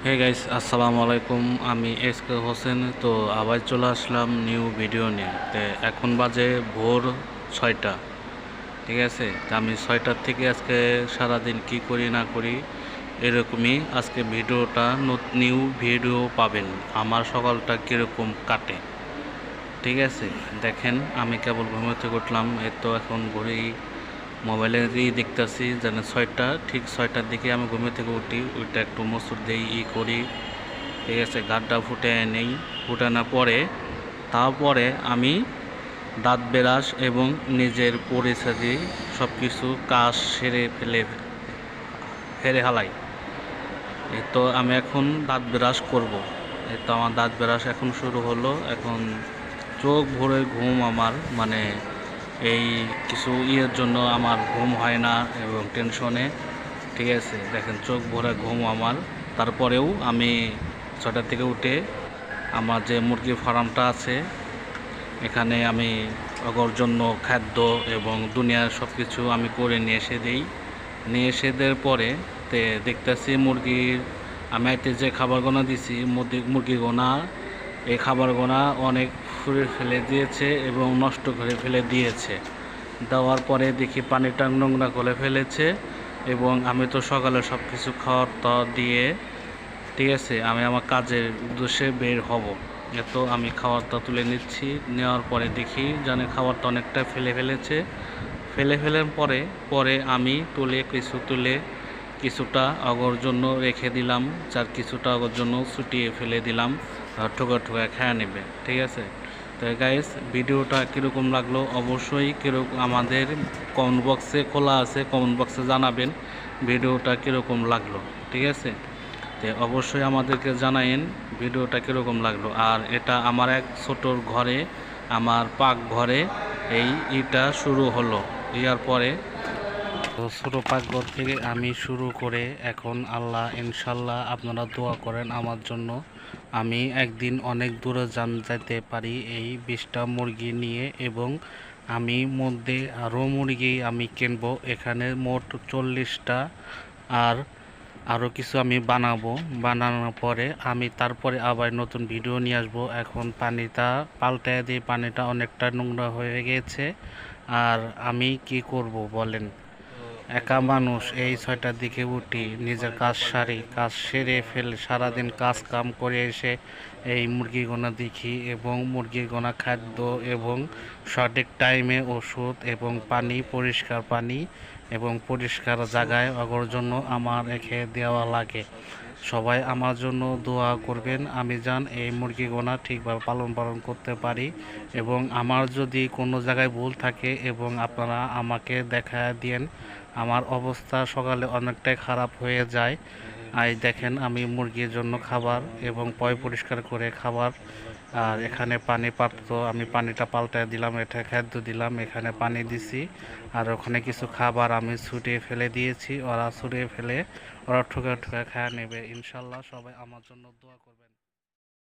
Hey guys, আসসালামু আলাইকুম। আমি এসকে হোসেন। তো আবার চলে আসলাম নিউ ভিডিও নিয়ে। তো এখন বাজে ভোর 6টা। ঠিক আছে, তো আমি 6টার থেকে আজকে সারাদিন কি করি না করি এরকমই আজকে ভিডিওটা নিউ ভিডিও পাবেন। আমার সকালটা কীরকম কাটে, ঠিক আছে। দেখেন, আমি কেবল ঘুমো থেকে উঠলাম। এর তো এখন ঘড়ি মোবাইলেরই দেখতেছি যেন 6টা, ঠিক 6টার দিকে আমি ঘুমে থেকে উঠি। ওইটা একটু মসুর দেই করি, ঠিক আছে। গাড্ডা ফুটে নেই, ফুটানোর পরে তারপরে আমি দাঁত ব্রাশ এবং নিজের পরিচর্যা সব কিছু কাজ ফেরে হালাই। এই তো আমি এখন দাঁত ব্রাশ করব। এই তো আমার দাঁত ব্রাশ এখন শুরু হলো। এখন চোখ ভরে ঘুম আমার, মানে এই কিছু ইয়ের জন্য আমার ঘুম হয় না এবং টেনশনে, ঠিক আছে। দেখেন, চোখ ভরে ঘুম আমার। তারপরেও আমি 6টার থেকে উঠে আমার যে মুরগির ফার্মটা আছে এখানে আমি ওর জন্য খাদ্য এবং দুনিয়ার সব কিছু আমি করে নিয়ে এসে দিই। নিয়ে এসে দেওয়ার পরে দেখতেছি মুরগির আমি এতে যে খাবার গোনা দিছি, মুরগির গোনা, এই খাবার গোনা অনেক ফুঁড়ে ফেলে দিয়েছে এবং নষ্ট করে ফেলে দিয়েছে। দেওয়ার পরে দেখি পানিটা নোংরা করে ফেলেছে এবং আমি তো সকালে সব কিছু খাওয়ার দাওয়ার দিয়ে, ঠিক আছে, আমি আমার কাজের উদ্দেশ্যে বের হব। এত আমি খাবারটা তুলে নিচ্ছি। নেওয়ার পরে দেখি জানে খাবারটা অনেকটা ফেলে ফেলেছে। ফেলার পরে পরে আমি তুলে কিছুটা অগর জন্য রেখে দিলাম, যার কিছুটা অগর জন্য ছুটিয়ে ফেলে দিলাম, ঠোকা ঠোকা খেয়ে নেবে, ঠিক আছে। তো গাইস, ভিডিওটা কীরকম লাগলো অবশ্যই আমাদের কমেন্ট বক্সে খোলা আছে, কমেন্ট বক্সে জানাবেন ভিডিওটা কীরকম লাগলো, ঠিক আছে। তো অবশ্যই আমাদেরকে জানাইন ভিডিওটা কীরকম লাগলো। আর এটা আমার এক ছোটোর ঘরে, আমার পাক ঘরে এইটা শুরু হলো। ইয়ার পরে তো ছোটো পাকঘর থেকে আমি শুরু করে এখন আল্লাহ ইনশাল্লাহ আপনারা দোয়া করেন আমার জন্য, আমি একদিন অনেক দূরে যেতে পারি এই 20টা মুরগি নিয়ে। এবং আমি মধ্যে আরও মুরগি আমি কিনবো। এখানে মোট 40টা। আর আরও কিছু আমি বানানোর পরে আমি তারপরে আবার নতুন ভিডিও নিয়ে আসবো। এখন পানিটা পাল্টায় দিয়ে পানিটা অনেকটা নোংরা হয়ে গেছে। আর আমি কি করব বলেন, একা মানুষ, এই 6টার দিকে উঠি, নিজের কাজ সেরে ফেলে সারাদিন কাজ কাম করে এসে এই মুরগিগোনা দেখি এবং মুরগিগোনা খাদ্য এবং সঠিক টাইমে ওষুধ এবং পানি, পরিষ্কার পানি এবং পরিষ্কার জায়গায় ওগুলোর জন্য আমার রেখে দেওয়া লাগে। সবাই আমার জন্য দোয়া করবেন, আমি যেন এই মুরগিগোনা ঠিকভাবে পালন করতে পারি। এবং আমার যদি কোনো জায়গায় ভুল থাকে এবং আপনারা আমাকে দেখা দিন। আমার অবস্থা সকালে অনেকটাই খারাপ হয়ে যায়। দেখেন, আমি মুরগির জন্য খাবার এবং পরিষ্কার করে খাবার, আর এখানে পানি পাত্র আমি পানিটা পাল্টায় দিলাম, এটা খাদ্য দিলাম, এখানে পানি দিছি। আর ওখানে কিছু খাবার আমি ছুটিয়ে ফেলে দিয়েছি, ওরা ছুটিয়ে ফেলে ওরা ঠুকে ঠুকে খায় নেবে। ইনশাল্লাহ সবাই আমার জন্য দোয়া করবেন।